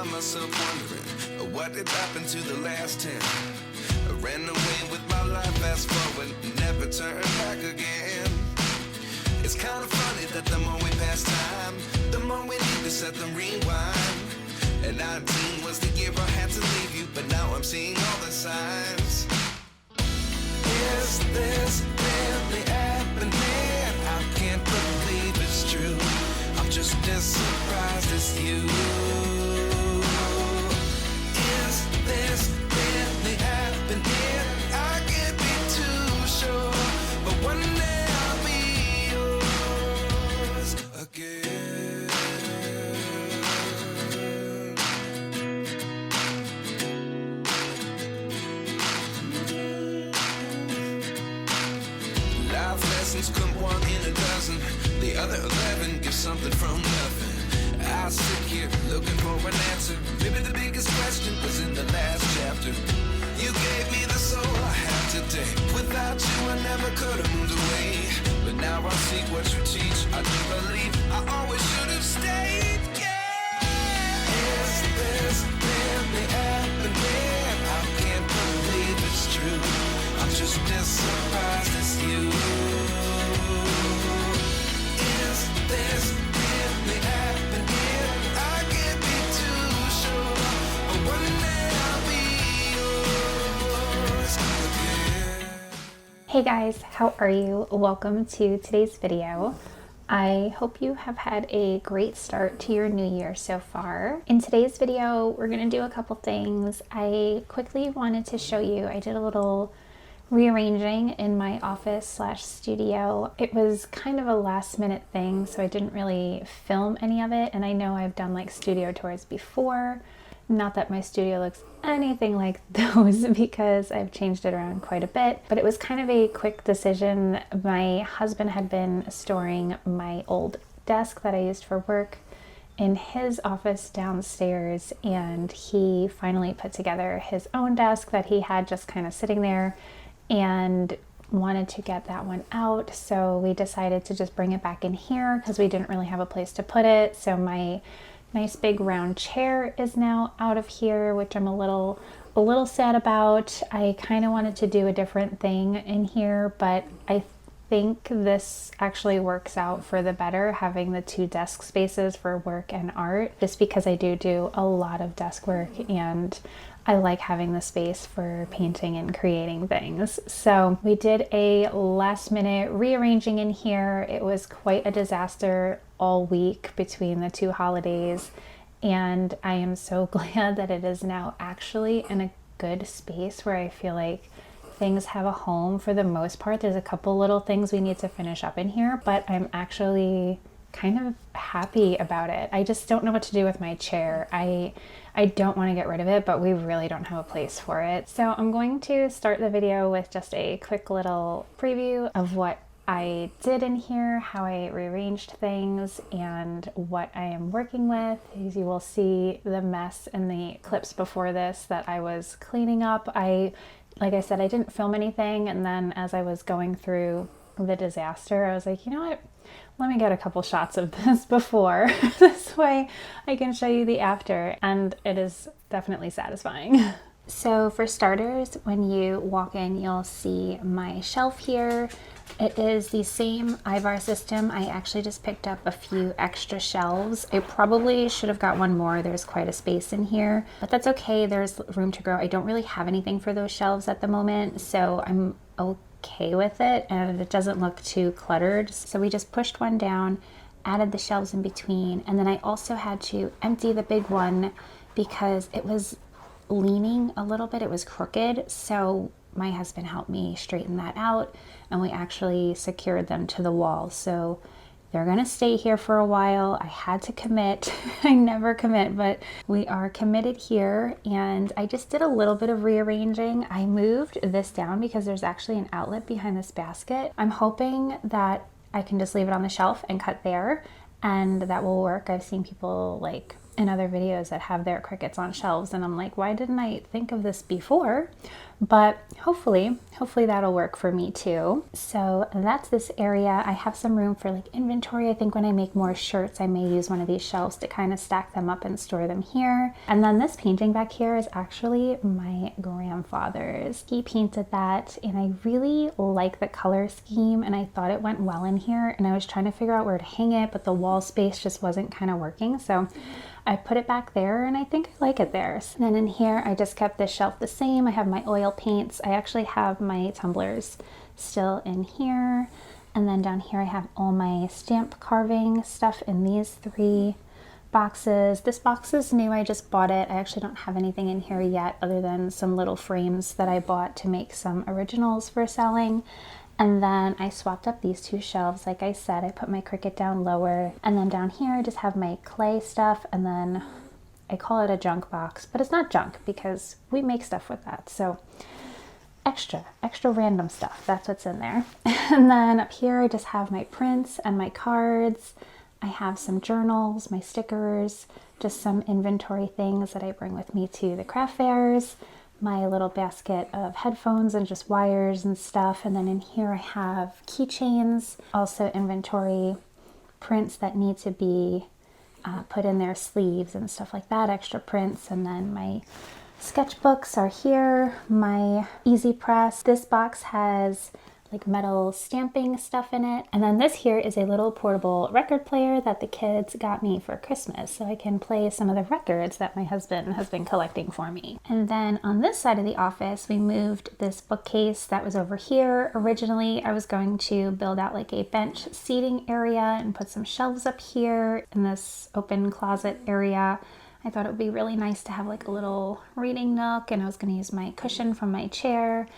find myself wondering what did happen to the last 10. I ran away with my life, fast forward, never turn back again. It's kind of funny that the more we pass time, the more we need to set them rewind. And 19 was the year I had to leave you, but now I'm seeing all the signs. Is this really happening? I can't believe it's true. I'm just as surprised as you. Is this really happening? I can't be too sure, but one day I'll be yours again. Life lessons come one in a dozen. The other 11 give something from nothing. I sit here looking for an answer. Maybe the biggest question was in the last chapter. You gave me the soul I have today. Without you I never could have moved away. But now I see what you teach. I do believe I always should have stayed. Yeah. Is this really happening? I can't believe it's true. I'm just as surprised as you. Is this really happening? I can't be too sure, but one day I'll be yours again. Hey guys, how are you? Welcome to today's video. I hope you have had a great start to your new year so far. In today's video, we're gonna do a couple things. I quickly wanted to show you, I did a little rearranging in my office / studio. It was kind of a last minute thing, so I didn't really film any of it. And I know I've done like studio tours before. Not that my studio looks anything like those because I've changed it around quite a bit, but it was kind of a quick decision. My husband had been storing my old desk that I used for work in his office downstairs, and he finally put together his own desk that he had just kind of sitting there and wanted to get that one out. So we decided to just bring it back in here because we didn't really have a place to put it. So my nice big round chair is now out of here, which I'm a little sad about. I kind of wanted to do a different thing in here, but I think this actually works out for the better, having the two desk spaces for work and art, just because I do a lot of desk work and I like having the space for painting and creating things. So we did a last minute rearranging in here. It was quite a disaster all week between the two holidays, and I am so glad that it is now actually in a good space where I feel like things have a home for the most part. There's a couple little things we need to finish up in here, but I'm actually kind of happy about it. I just don't know what to do with my chair. I don't want to get rid of it, but we really don't have a place for it. So I'm going to start the video with just a quick little preview of what I did in here, how I rearranged things, and what I am working with. As you will see the mess in the clips before this that I was cleaning up. Like I said, I didn't film anything, and then as I was going through the disaster, I was like, you know what? Let me get a couple shots of this before. This way I can show you the after, and it is definitely satisfying. So for starters, when you walk in, you'll see my shelf here. It is the same Ivar system. I actually just picked up a few extra shelves. I probably should have got one more. There's quite a space in here, but that's okay. There's room to grow. I don't really have anything for those shelves at the moment, so I'm okay with it, and it doesn't look too cluttered. So we just pushed one down, added the shelves in between, and then I also had to empty the big one because it was leaning a little bit. It was crooked, so my husband helped me straighten that out, and we actually secured them to the wall. So they're gonna stay here for a while. I had to commit. I never commit, but we are committed here. And I just did a little bit of rearranging. I moved this down because there's actually an outlet behind this basket. I'm hoping that I can just leave it on the shelf and cut there, and that will work. I've seen people like in other videos that have their Cricuts on shelves, and I'm like, why didn't I think of this before? But hopefully that'll work for me too. So that's this area. I have some room for like inventory. I think when I make more shirts, I may use one of these shelves to kind of stack them up and store them here. And then this painting back here is actually my grandfather's. He painted that, and I really like the color scheme, and I thought it went well in here, and I was trying to figure out where to hang it, but the wall space just wasn't kind of working. So I put it back there, and I think I like it there. And then in here, I just kept this shelf the same. I have my oil paints. I actually have my tumblers still in here. And then down here, I have all my stamp carving stuff in these 3 boxes. This box is new. I just bought it. I actually don't have anything in here yet other than some little frames that I bought to make some originals for selling. And then I swapped up these 2 shelves. Like I said, I put my Cricut down lower. And then down here, I just have my clay stuff. And then I call it a junk box, but it's not junk because we make stuff with that. So extra random stuff. That's what's in there. And then up here, I just have my prints and my cards. I have some journals, my stickers, just some inventory things that I bring with me to the craft fairs. My little basket of headphones and just wires and stuff. And then in here I have keychains, also inventory, prints that need to be put in their sleeves and stuff like that, extra prints. And then my sketchbooks are here, my Easy Press. This box has like metal stamping stuff in it. And then this here is a little portable record player that the kids got me for Christmas, so I can play some of the records that my husband has been collecting for me. And then on this side of the office, we moved this bookcase that was over here. Originally, I was going to build out like a bench seating area and put some shelves up here in this open closet area. I thought it would be really nice to have like a little reading nook, and I was going to use my cushion from my chair.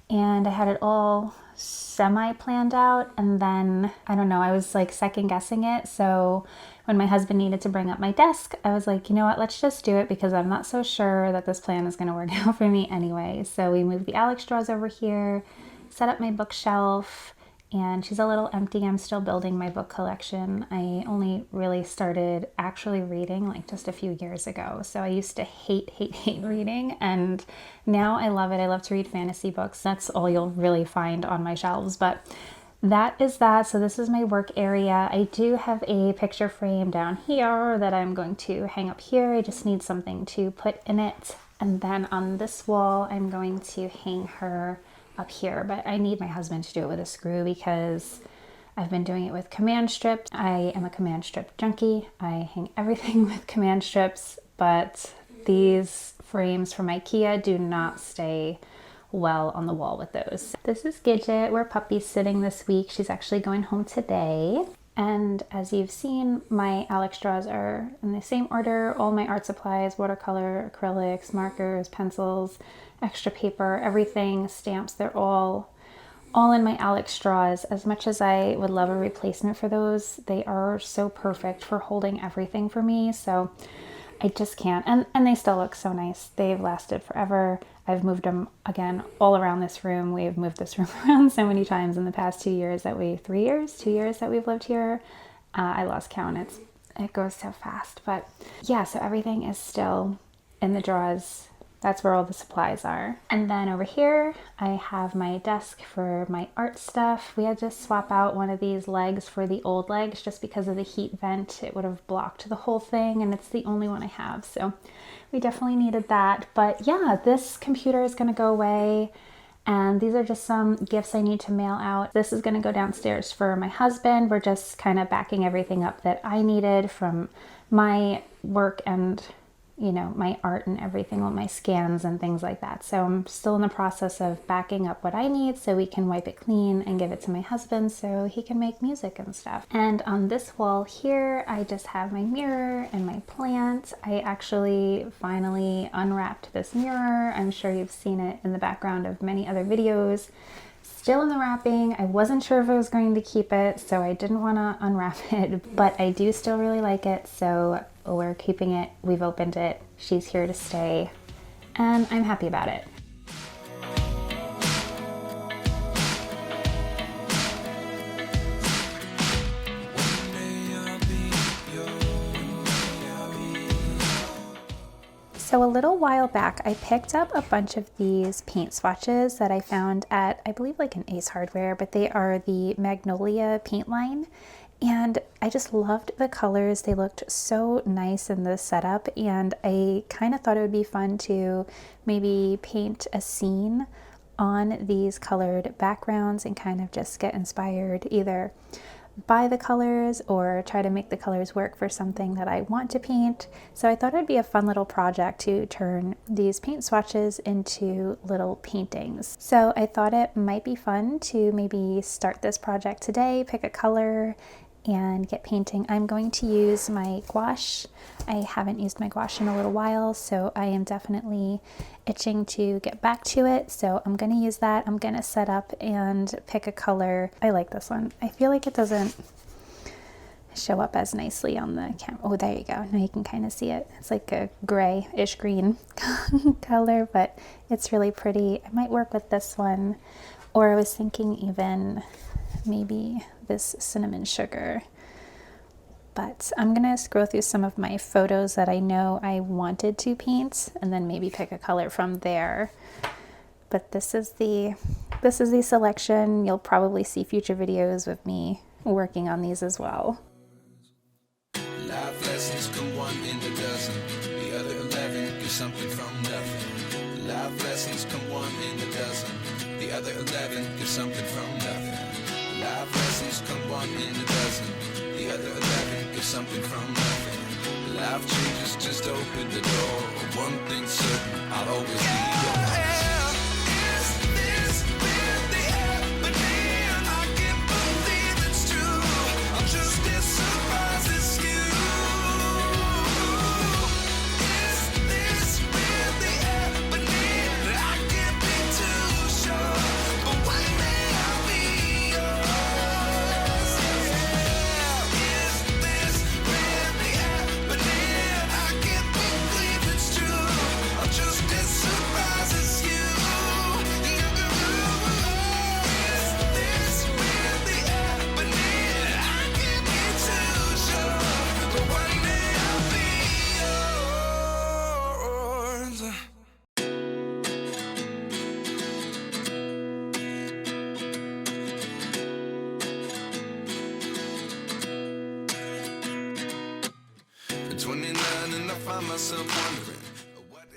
And I had it all semi-planned out, and then, I don't know, I was like second guessing it. So when my husband needed to bring up my desk, I was like, you know what, let's just do it because I'm not so sure that this plan is going to work out for me anyway. So we moved the Alex straws over here, set up my bookshelf, and she's a little empty. I'm still building my book collection. I only really started actually reading like just a few years ago. So I used to hate reading, and now I love it. I love to read fantasy books. That's all you'll really find on my shelves, but that is that. So this is my work area. I do have a picture frame down here that I'm going to hang up here. I just need something to put in it. And then on this wall, I'm going to hang her up here, but I need my husband to do it with a screw because I've been doing it with command strips. I am a command strip junkie. I hang everything with command strips, but these frames from IKEA do not stay well on the wall with those. This is Gidget. We're puppy sitting this week. She's actually going home today. And as you've seen, my Alex straws are in the same order. All my art supplies, watercolor, acrylics, markers, pencils, extra paper, everything, stamps, they're all in my Alex straws. As much as I would love a replacement for those, they are so perfect for holding everything for me. So I just can't. And they still look so nice. They've lasted forever. I've moved them again all around this room. We've moved this room around so many times in the past 2 years that 2 years that we've lived here. I lost count. It goes so fast. But yeah, so everything is still in the drawers. That's where all the supplies are. And then over here, I have my desk for my art stuff. We had to swap out one of these legs for the old legs just because of the heat vent. It would have blocked the whole thing, and it's the only one I have. So we definitely needed that. But yeah, this computer is gonna go away. And these are just some gifts I need to mail out. This is gonna go downstairs for my husband. We're just kind of backing everything up that I needed from my work and my art and everything, all my scans and things like that. So I'm still in the process of backing up what I need so we can wipe it clean and give it to my husband so he can make music and stuff. And on this wall here, I just have my mirror and my plant. I actually finally unwrapped this mirror. I'm sure you've seen it in the background of many other videos. Still in the wrapping. I wasn't sure if I was going to keep it, so I didn't want to unwrap it, but I do still really like it, so we're keeping it. We've opened it. She's here to stay, and I'm happy about it. So a little while back, I picked up a bunch of these paint swatches that I found at, I believe like an Ace Hardware, but they are the Magnolia paint line. And I just loved the colors. They looked so nice in the setup, and I kind of thought it would be fun to maybe paint a scene on these colored backgrounds and kind of just get inspired either by the colors or try to make the colors work for something that I want to paint. So I thought it would be a fun little project to turn these paint swatches into little paintings. So I thought it might be fun to maybe start this project today, pick a color, and get painting. I'm going to use my gouache. I haven't used my gouache in a little while, so I am definitely itching to get back to it. So I'm going to use that. I'm going to set up and pick a color. I like this one. I feel like it doesn't show up as nicely on the camera. Oh, there you go. Now you can kind of see it. It's like a grayish green color, but it's really pretty. I might work with this one, or I was thinking even maybe this cinnamon sugar. But I'm gonna scroll through some of my photos that I know I wanted to paint and then maybe pick a color from there. But this is the selection. You'll probably see future videos with me working on these as well. Life lessons come one in a dozen. The other 11 get something from nothing. Life lessons come one in a dozen. The other 11 get something from nothing. Life lessons come one in a dozen. The other 11 get something from nothing. Life changes, just open the door. One thing's certain, I'll always be yours.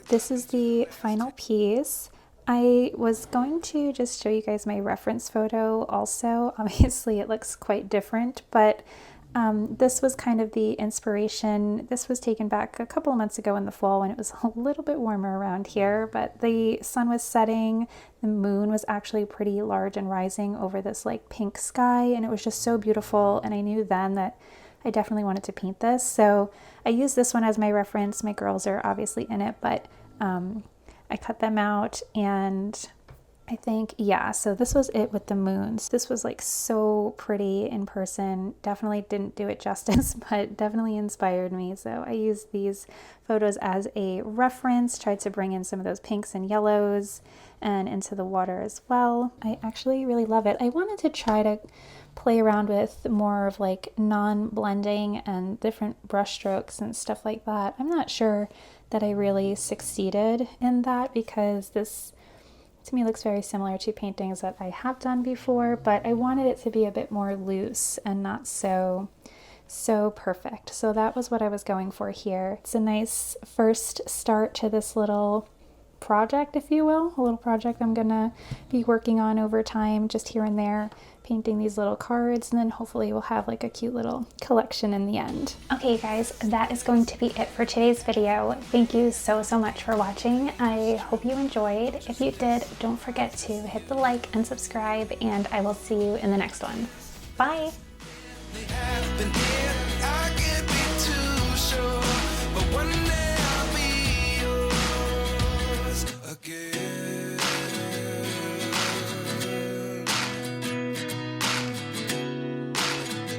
This is the final piece. I was going to just show you guys my reference photo also. Obviously it looks quite different, but this was kind of the inspiration. This was taken back a couple of months ago in the fall when it was a little bit warmer around here, but the sun was setting. The moon was actually pretty large and rising over this like pink sky, and it was just so beautiful. And I knew then that I definitely wanted to paint this. So I used this one as my reference. My girls are obviously in it, but I cut them out, and I think, yeah, so this was it with the moons. This was like so pretty in person. Definitely didn't do it justice, but definitely inspired me. So I used these photos as a reference, tried to bring in some of those pinks and yellows and into the water as well. I actually really love it. I wanted to try to play around with more of like non-blending and different brush strokes and stuff like that. I'm not sure that I really succeeded in that, because this to me looks very similar to paintings that I have done before, but I wanted it to be a bit more loose and not so perfect. So that was what I was going for here. It's a nice first start to this little project, if you will, a little project I'm gonna be working on over time, just here and there, painting these little cards, and then hopefully we'll have like a cute little collection in the end. Okay guys, that is going to be it for today's video. Thank you so much for watching. I hope you enjoyed. If you did, don't forget to hit the like and subscribe, and I will see you in the next one. Bye!